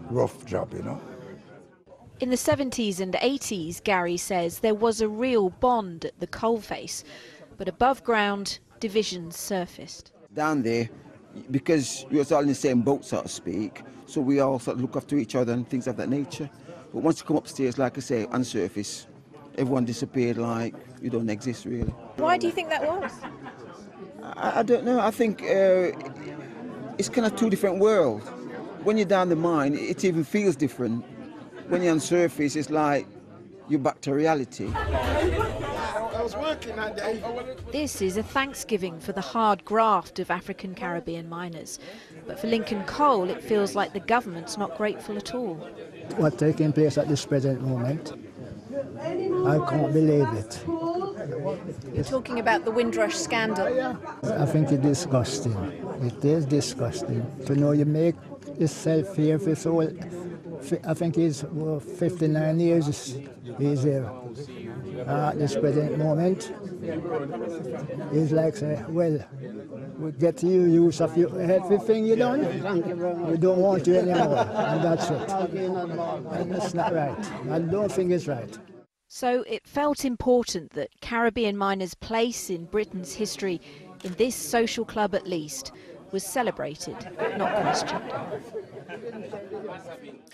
[SPEAKER 14] Rough job, you know.
[SPEAKER 26] In the 70s and 80s, Gary says, there was a real bond at the coalface, but above ground, divisions surfaced.
[SPEAKER 15] Down there, because we was all in the same boat, so to speak, so we all sort of look after each other and things of that nature. But once you come upstairs, like I say, on the surface, everyone disappeared like you don't exist, really.
[SPEAKER 26] Why do you think that was?
[SPEAKER 15] I don't know. I think it's kind of two different worlds. When you're down the mine, it even feels different. When you're on the surface, it's like you're back to reality.
[SPEAKER 13] I was working that day.
[SPEAKER 26] This is a thanksgiving for the hard graft of African Caribbean miners. But for Lincoln Coal, it feels like the government's not grateful at all.
[SPEAKER 14] What's taking place at this present moment, I can't believe it.
[SPEAKER 26] You're talking about the Windrush Scandal.
[SPEAKER 14] I think it's disgusting. It is disgusting. To know you make yourself here for so, I think it's 59 years he's here. At this present moment, it's like say, well, we get you use of everything you done. We don't want you anymore, and that's it. And that's not right. I don't think it's right.
[SPEAKER 26] So it felt important that Caribbean miners' place in Britain's history, in this social club at least, was celebrated, not questioned.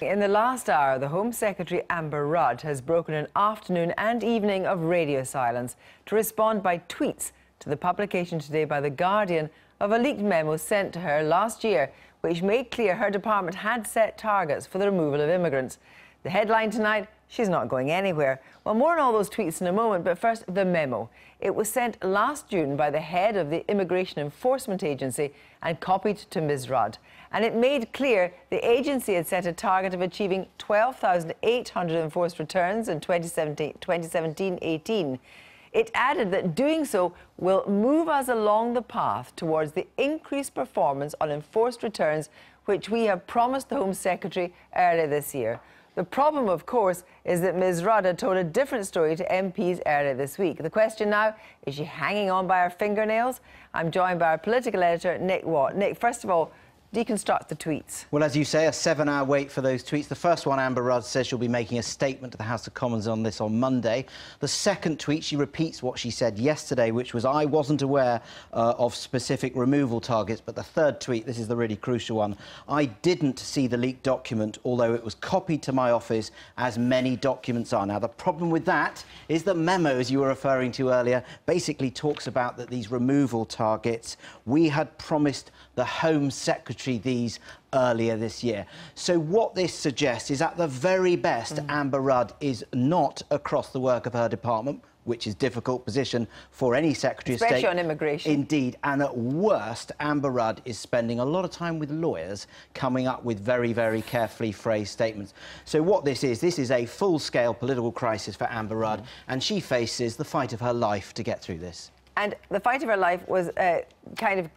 [SPEAKER 20] In the last hour, the Home Secretary Amber Rudd has broken an afternoon and evening of radio silence to respond by tweets to the publication today by The Guardian of a leaked memo sent to her last year, which made clear her department had set targets for the removal of immigrants. The headline tonight, she's not going anywhere. Well, more on all those tweets in a moment, but first, the memo. It was sent last June by the head of the Immigration Enforcement Agency and copied to Ms. Rudd. And it made clear the agency had set a target of achieving 12,800 enforced returns in 2017-18. It added that doing so will move us along the path towards the increased performance on enforced returns, which we have promised the Home Secretary earlier this year. The problem, of course, is that Ms. Rudd had told a different story to MPs earlier this week. The question now, is she hanging on by her fingernails? I'm joined by our political editor, Nick Watt. Nick, first of all, deconstruct the tweets.
[SPEAKER 5] Well, as you say, a 7-hour wait for those tweets. The first one, Amber Rudd says she'll be making a statement to the House of Commons on this on Monday. The second tweet, she repeats what she said yesterday, which was, I wasn't aware of specific removal targets. But the third tweet, this is the really crucial one, I didn't see the leaked document, although it was copied to my office, as many documents are. Now, the problem with that is that memo, as you were referring to earlier, basically talks about that these removal targets, we had promised the Home Secretary these earlier this year. So what this suggests is, at the very best, Amber Rudd is not across the work of her department, which is a difficult position for any Secretary of State.
[SPEAKER 20] Especially on immigration.
[SPEAKER 5] Indeed. And at worst, Amber Rudd is spending a lot of time with lawyers coming up with very, very carefully phrased statements. So what this is a full-scale political crisis for Amber Rudd, and she faces the fight of her life to get through this.
[SPEAKER 20] And the fight of her life was kind of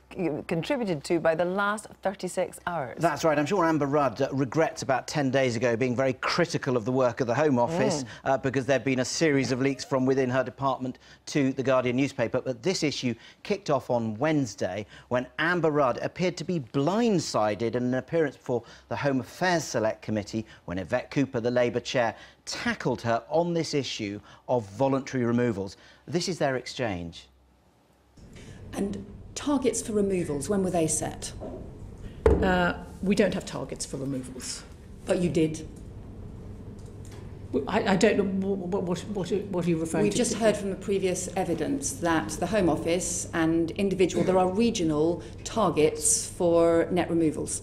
[SPEAKER 20] contributed to by the last 36 hours.
[SPEAKER 5] That's right. I'm sure Amber Rudd regrets about 10 days ago being very critical of the work of the Home Office because there'd been a series of leaks from within her department to the Guardian newspaper. But this issue kicked off on Wednesday when Amber Rudd appeared to be blindsided in an appearance before the Home Affairs Select Committee when Yvette Cooper, the Labour chair, tackled her on this issue of voluntary removals. This is their exchange.
[SPEAKER 9] And targets for removals, when were they set?
[SPEAKER 16] We don't have targets for removals.
[SPEAKER 9] But you did?
[SPEAKER 16] I don't know what are you referring to?
[SPEAKER 9] We've just heard from the previous evidence that the Home Office and individual, there are regional targets for net removals.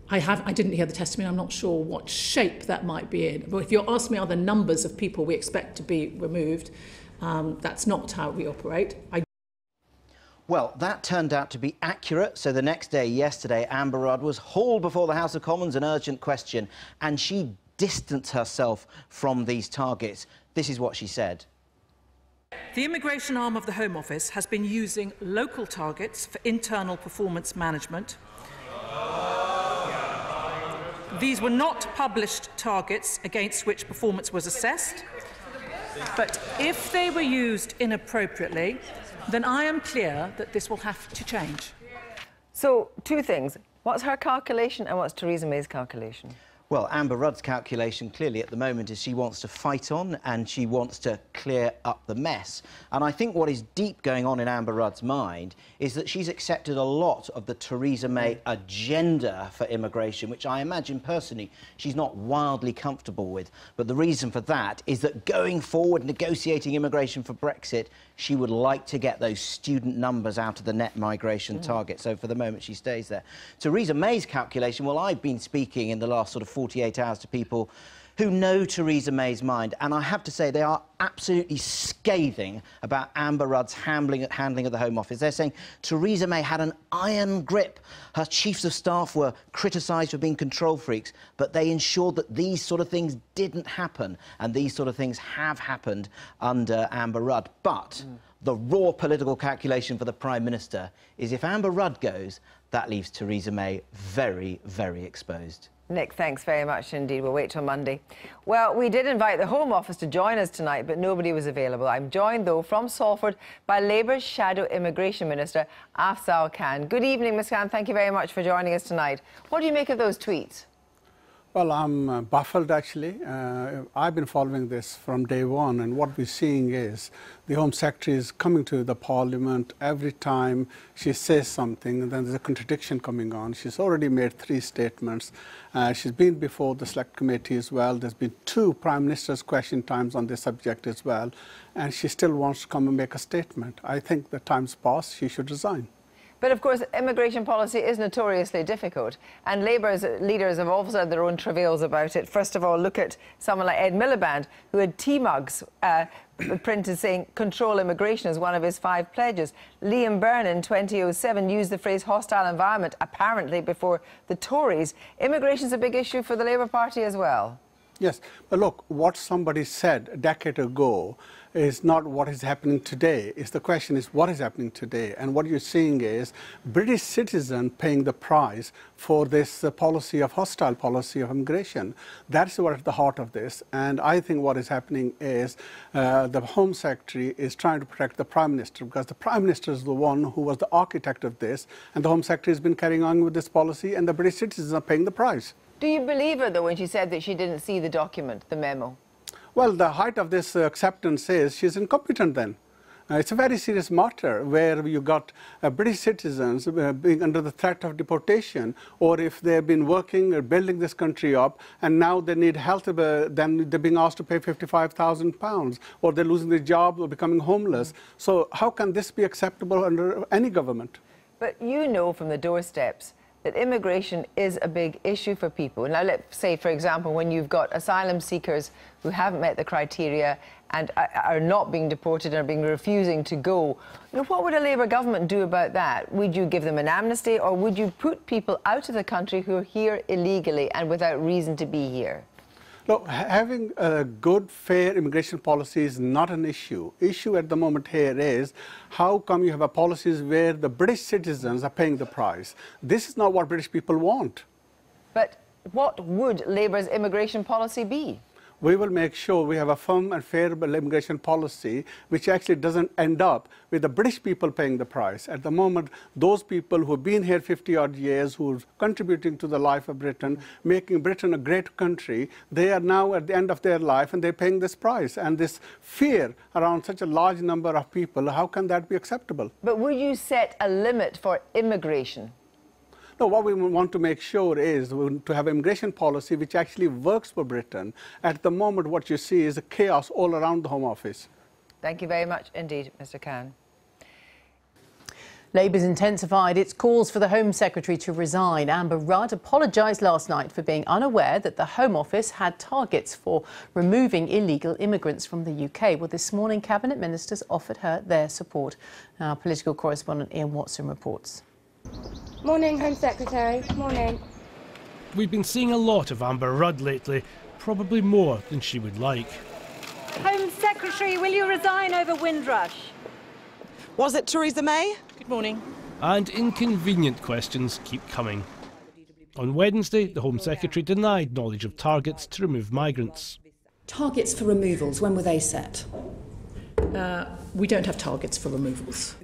[SPEAKER 16] I didn't hear the testimony. I'm not sure what shape that might be in. But if you're asking me are the numbers of people we expect to be removed, that's not how we operate.
[SPEAKER 5] Well, that turned out to be accurate. So the next day, yesterday, Amber Rudd was hauled before the House of Commons, an urgent question, and she distanced herself from these targets. This is what she said.
[SPEAKER 21] The immigration arm of the Home Office has been using local targets for internal performance management. These were not published targets against which performance was assessed, but if they were used inappropriately, then I am clear that this will have to change.
[SPEAKER 20] So, two things. What's her calculation and what's Theresa May's calculation?
[SPEAKER 5] Well, Amber Rudd's calculation clearly at the moment is she wants to fight on and she wants to clear up the mess. And I think what is deep going on in Amber Rudd's mind is that she's accepted a lot of the Theresa May agenda for immigration, which I imagine personally she's not wildly comfortable with. But the reason for that is that going forward, negotiating immigration for Brexit, she would like to get those student numbers out of the net migration target. So for the moment, she stays there. Theresa May's calculation, well, I've been speaking in the last sort of 48 hours to people who know Theresa May's mind, and I have to say they are absolutely scathing about Amber Rudd's handling of the Home Office. They're saying Theresa May had an iron grip. Her chiefs of staff were criticised for being control freaks, but they ensured that these sort of things didn't happen, and these sort of things have happened under Amber Rudd. But the raw political calculation for the Prime Minister is if Amber Rudd goes, that leaves Theresa May very, very exposed.
[SPEAKER 20] Nick, thanks very much indeed. We'll wait till Monday. Well, we did invite the Home Office to join us tonight, but nobody was available. I'm joined, though, from Salford by Labour's Shadow Immigration Minister, Afzal Khan. Good evening, Ms Khan. Thank you very much for joining us tonight. What do you make of those tweets?
[SPEAKER 22] Well, I'm baffled, actually. I've been following this from day one, and what we're seeing is the Home Secretary is coming to the Parliament every time she says something, and then there's a contradiction coming on. She's already made 3 statements. She's been before the Select Committee as well. There's been 2 Prime Minister's question times on this subject as well, and she still wants to come and make a statement. I think the time's passed. She should resign.
[SPEAKER 20] But, of course, immigration policy is notoriously difficult, and Labour's leaders have also had their own travails about it. First of all, look at someone like Ed Miliband, who had tea mugs printed saying control immigration as one of his 5 pledges. Liam Byrne in 2007 used the phrase hostile environment, apparently before the Tories. Immigration's a big issue for the Labour Party as well.
[SPEAKER 22] Yes, but look, what somebody said a decade ago is not what is happening today. The question is what is happening today. And what you're seeing is British citizens paying the price for this hostile policy of immigration. That's what at the heart of this. And I think what is happening is the Home Secretary is trying to protect the Prime Minister, because the Prime Minister is the one who was the architect of this, and the Home Secretary has been carrying on with this policy, and the British citizens are paying the price.
[SPEAKER 20] Do you believe her, though, when she said that she didn't see the document, the memo?
[SPEAKER 22] Well, the height of this acceptance is she's incompetent then. It's a very serious matter where you got British citizens being under the threat of deportation, or if they've been working or building this country up and now they need help, then they're being asked to pay £55,000, or they're losing their job or becoming homeless. So how can this be acceptable under any government?
[SPEAKER 20] But you know from the doorsteps that immigration is a big issue for people. Now, let's say, for example, when you've got asylum seekers who haven't met the criteria and are not being deported and are being refusing to go, you know, what would a Labour government do about that? Would you give them an amnesty, or would you put people out of the country who are here illegally and without reason to be here?
[SPEAKER 22] Look, having a good, fair immigration policy is not an issue. Issue at the moment here is how come you have a policies where the British citizens are paying the price? This is not what British people want.
[SPEAKER 20] But what would Labour's immigration policy be?
[SPEAKER 22] We will make sure we have a firm and fair immigration policy which actually doesn't end up with the British people paying the price. At the moment, those people who have been here 50-odd years, who are contributing to the life of Britain, making Britain a great country, they are now at the end of their life and they're paying this price. And this fear around such a large number of people, how can that be acceptable?
[SPEAKER 20] But will you set a limit for immigration?
[SPEAKER 22] No, what we want to make sure is to have an immigration policy which actually works for Britain. At the moment, what you see is a chaos all around the Home Office.
[SPEAKER 20] Thank you very much indeed, Mr. Khan.
[SPEAKER 11] Labour's intensified its calls for the Home Secretary to resign. Amber Rudd apologised last night for being unaware that the Home Office had targets for removing illegal immigrants from the UK. Well, this morning, Cabinet Ministers offered her their support. Our political correspondent Ian Watson reports.
[SPEAKER 1] Morning, Home Secretary. Morning.
[SPEAKER 3] We've been seeing a lot of Amber Rudd lately, probably more than she would like.
[SPEAKER 6] Home Secretary, will you resign over Windrush?
[SPEAKER 7] Was it Theresa May?
[SPEAKER 6] Good morning.
[SPEAKER 3] And inconvenient questions keep coming. On Wednesday, the Home Secretary denied knowledge of targets to remove migrants.
[SPEAKER 9] Targets for removals, when were they set?
[SPEAKER 16] We don't have targets for removals.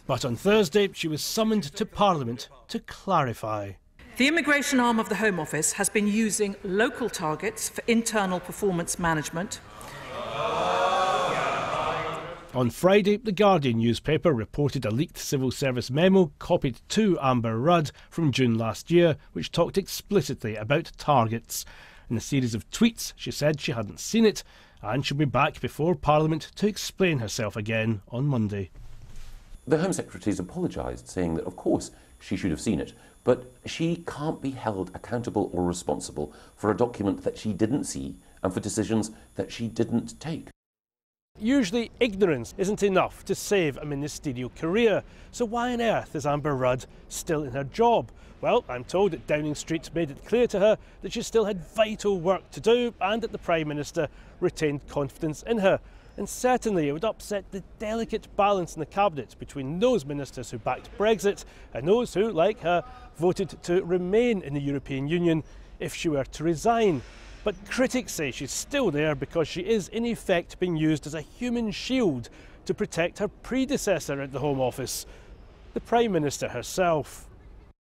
[SPEAKER 3] But on Thursday, she was summoned to Parliament to clarify.
[SPEAKER 21] The immigration arm of the Home Office has been using local targets for internal performance management.
[SPEAKER 3] On Friday, The Guardian newspaper reported a leaked civil service memo copied to Amber Rudd from June last year, which talked explicitly about targets. In a series of tweets, she said she hadn't seen it, and she'll be back before Parliament to explain herself again on Monday.
[SPEAKER 23] The Home Secretary's apologised, saying that, of course, she should have seen it, but she can't be held accountable or responsible for a document that she didn't see and for decisions that she didn't take.
[SPEAKER 3] Usually, ignorance isn't enough to save a ministerial career, so why on earth is Amber Rudd still in her job? Well, I'm told that Downing Street made it clear to her that she still had vital work to do and that the Prime Minister retained confidence in her. And certainly it would upset the delicate balance in the Cabinet between those ministers who backed Brexit and those who, like her, voted to remain in the European Union if she were to resign. But critics say she's still there because she is in effect being used as a human shield to protect her predecessor at the Home Office, the Prime Minister herself.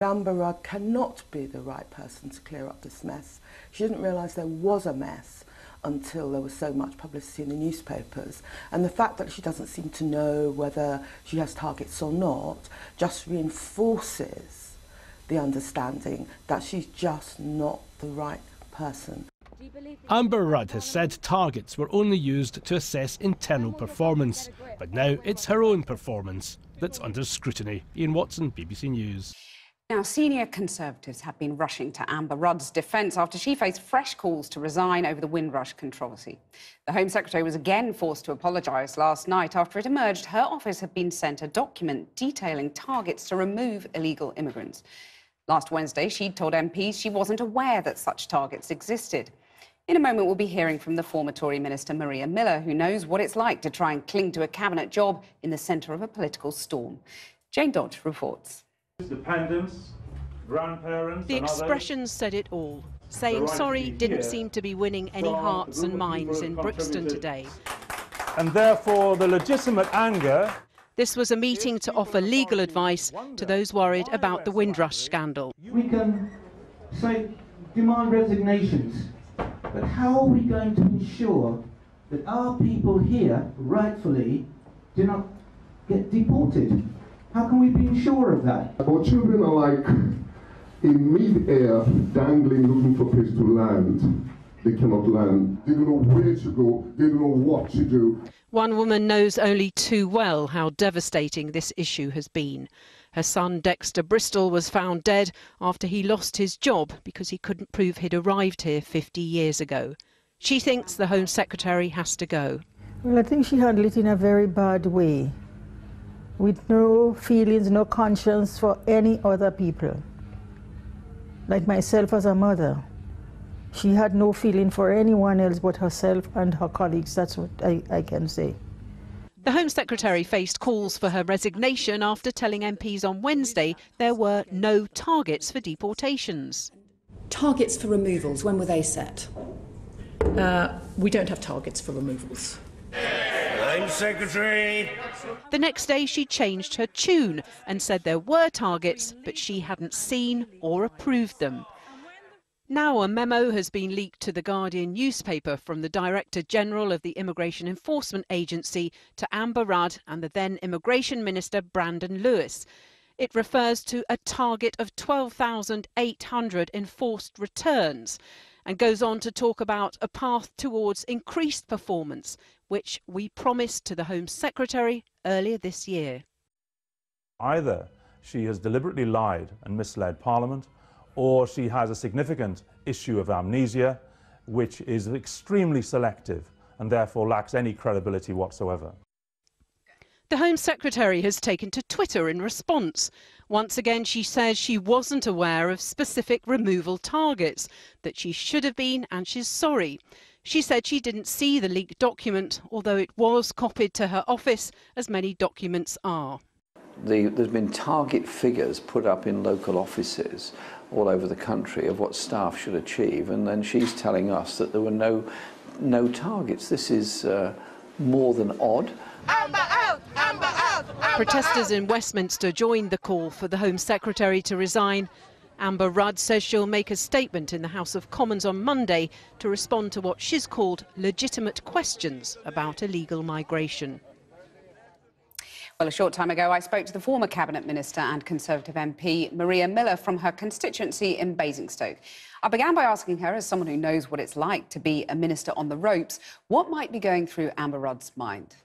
[SPEAKER 24] Amber Rudd cannot be the right person to clear up this mess. She didn't realise there was a mess until there was so much publicity in the newspapers. And the fact that she doesn't seem to know whether she has targets or not just reinforces the understanding that she's just not the right person.
[SPEAKER 3] Amber Rudd has said targets were only used to assess internal performance, but now it's her own performance that's under scrutiny. Ian Watson, BBC News.
[SPEAKER 27] Now, senior Conservatives have been rushing to Amber Rudd's defence after she faced fresh calls to resign over the Windrush controversy. The Home Secretary was again forced to apologise last night after it emerged her office had been sent a document detailing targets to remove illegal immigrants. Last Wednesday, she'd told MPs she wasn't aware that such targets existed. In a moment, we'll be hearing from the former Tory Minister Maria Miller, who knows what it's like to try and cling to a cabinet job in the centre of a political storm. Jane Dodge reports.
[SPEAKER 28] Dependents, grandparents.
[SPEAKER 29] The expressions said it all. Saying sorry didn't seem to be winning any hearts and minds in Brixton today.
[SPEAKER 28] And therefore, the legitimate anger.
[SPEAKER 29] This was a meeting to offer legal advice to those worried about the Windrush scandal.
[SPEAKER 30] We can say demand resignations, but how are we going to ensure that our people here, rightfully, do not get deported? How can we be sure of that?
[SPEAKER 31] Our children are like in mid-air, dangling, looking for a place to land. They cannot land. They don't know where to go. They don't know what to do.
[SPEAKER 29] One woman knows only too well how devastating this issue has been. Her son Dexter Bristol was found dead after he lost his job because he couldn't prove he'd arrived here 50 years ago. She thinks the Home Secretary has to go.
[SPEAKER 32] Well, I think she handled it in a very bad way, with no feelings, no conscience for any other people. Like myself as a mother, She had no feeling for anyone else but herself and her colleagues. That's what I can say.
[SPEAKER 29] The Home Secretary faced calls for her resignation after telling MPs on Wednesday there were no targets for deportations.
[SPEAKER 9] Targets for removals, when were they set?
[SPEAKER 16] We don't have targets for removals.
[SPEAKER 29] Home Secretary! The next day she changed her tune and said there were targets, but she hadn't seen or approved them. Now a memo has been leaked to the Guardian newspaper from the Director General of the Immigration Enforcement Agency to Amber Rudd and the then Immigration Minister Brandon Lewis. It refers to a target of 12,800 enforced returns and goes on to talk about a path towards increased performance, which we promised to the Home Secretary earlier this year.
[SPEAKER 28] Either she has deliberately lied and misled Parliament, or she has a significant issue of amnesia, which is extremely selective and therefore lacks any credibility whatsoever.
[SPEAKER 29] The Home Secretary has taken to Twitter in response. Once again, she says she wasn't aware of specific removal targets, that she should have been, and she's sorry. She said she didn't see the leaked document, although it was copied to her office, as many documents are.
[SPEAKER 2] There's been target figures put up in local offices all over the country of what staff should achieve, and then she's telling us that there were no targets. This is more than odd.
[SPEAKER 4] Amber out! Amber out! Amber
[SPEAKER 29] Protesters in Westminster joined the call for the Home Secretary to resign. Amber Rudd says she'll make a statement in the House of Commons on Monday to respond to what she's called legitimate questions about illegal migration.
[SPEAKER 27] Well, a short time ago, I spoke to the former Cabinet Minister and Conservative MP, Maria Miller, from her constituency in Basingstoke. I began by asking her, as someone who knows what it's like to be a minister on the ropes, what might be going through Amber Rudd's mind.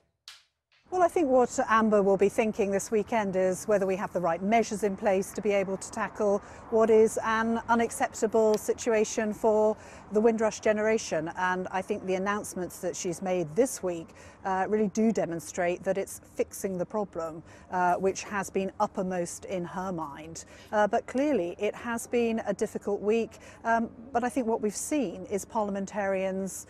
[SPEAKER 6] Well, I think what Amber will be thinking this weekend is whether we have the right measures in place to be able to tackle what is an unacceptable situation for the Windrush generation. And I think the announcements that she's made this week really do demonstrate that it's fixing the problem, which has been uppermost in her mind. But clearly it has been a difficult week. But I think what we've seen is parliamentarians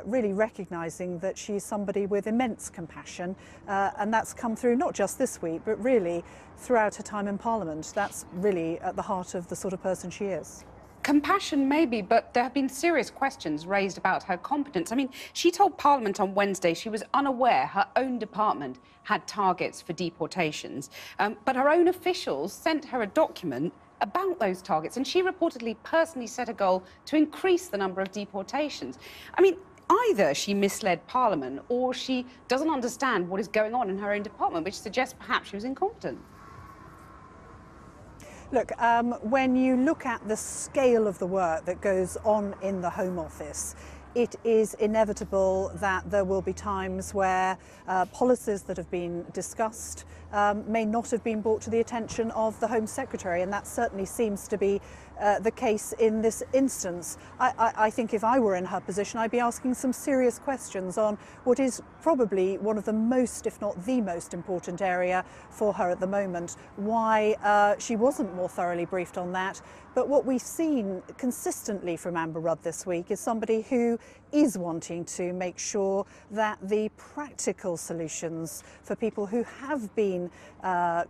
[SPEAKER 6] really recognising that she's somebody with immense compassion. And that's come through not just this week, but really throughout her time in Parliament. That's really at the heart of the sort of person she is.
[SPEAKER 27] Compassion, maybe, but there have been serious questions raised about her competence. I mean, she told Parliament on Wednesday she was unaware her own department had targets for deportations, but her own officials sent her a document about those targets, and she reportedly personally set a goal to increase the number of deportations. I mean, either she misled Parliament or she doesn't understand what is going on in her own department, which suggests perhaps she was incompetent.
[SPEAKER 6] Look, when you look at the scale of the work that goes on in the Home Office, it is inevitable that there will be times where policies that have been discussed may not have been brought to the attention of the Home Secretary, and that certainly seems to be the case in this instance. I think if I were in her position, I'd be asking some serious questions on what is probably one of the most, if not the most important area for her at the moment, why she wasn't more thoroughly briefed on that. But what we've seen consistently from Amber Rudd this week is somebody who is wanting to make sure that the practical solutions for people who have been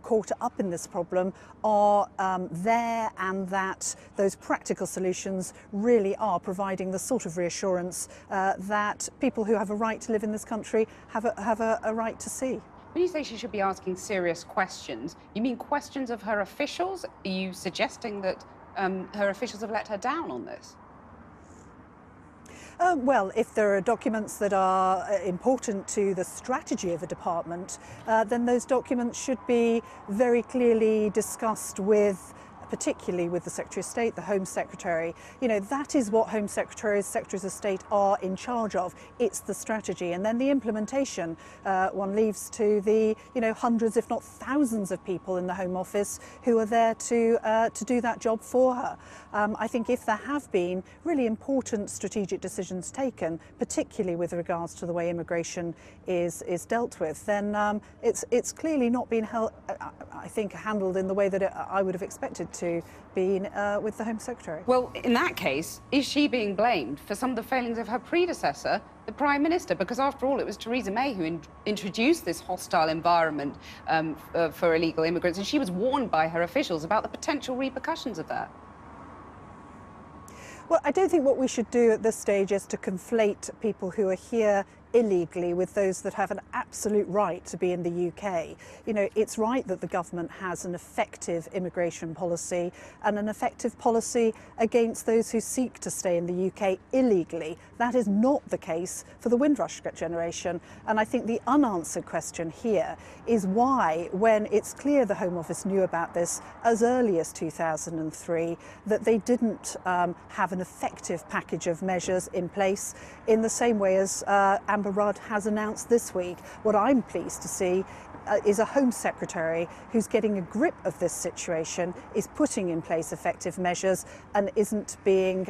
[SPEAKER 6] caught up in this problem are there, and that those practical solutions really are providing the sort of reassurance that people who have a right to live in this country have a right to see.
[SPEAKER 27] When you say she should be asking serious questions, you mean questions of her officials? Are you suggesting that her officials have let her down on this?
[SPEAKER 6] Well, if there are documents that are important to the strategy of a department, then those documents should be very clearly discussed with, particularly with the Secretary of State, the Home Secretary. You know, that is what Home Secretaries, Secretaries of State are in charge of. It's the strategy. And then the implementation, one leaves to the, hundreds, if not thousands of people in the Home Office who are there to do that job for her. I think if there have been really important strategic decisions taken, particularly with regards to the way immigration is dealt with, then it's clearly not been I think handled in the way that I would have expected. to been with the Home Secretary.
[SPEAKER 27] Well, in that case, is she being blamed for some of the failings of her predecessor, the Prime Minister? Because after all, it was Theresa May who introduced this hostile environment for illegal immigrants, and she was warned by her officials about the potential repercussions of that.
[SPEAKER 6] Well, I don't think what we should do at this stage is to conflate people who are here illegally with those that have an absolute right to be in the UK. You know, it's right that the government has an effective immigration policy and an effective policy against those who seek to stay in the UK illegally. That is not the case for the Windrush generation. And I think the unanswered question here is why, when it's clear the Home Office knew about this as early as 2003, that they didn't have an effective package of measures in place in the same way as Amber Rudd has announced this week. What I'm pleased to see is a Home Secretary who's getting a grip of this situation, is putting in place effective measures and isn't being,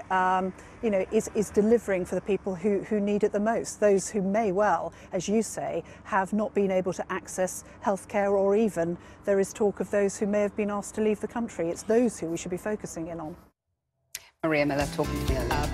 [SPEAKER 6] you know, is delivering for the people who need it the most, those who may well, as you say, have not been able to access healthcare, or even there is talk of those who may have been asked to leave the country. It's those who we should be focusing in on.
[SPEAKER 27] Maria Miller talking to me earlier.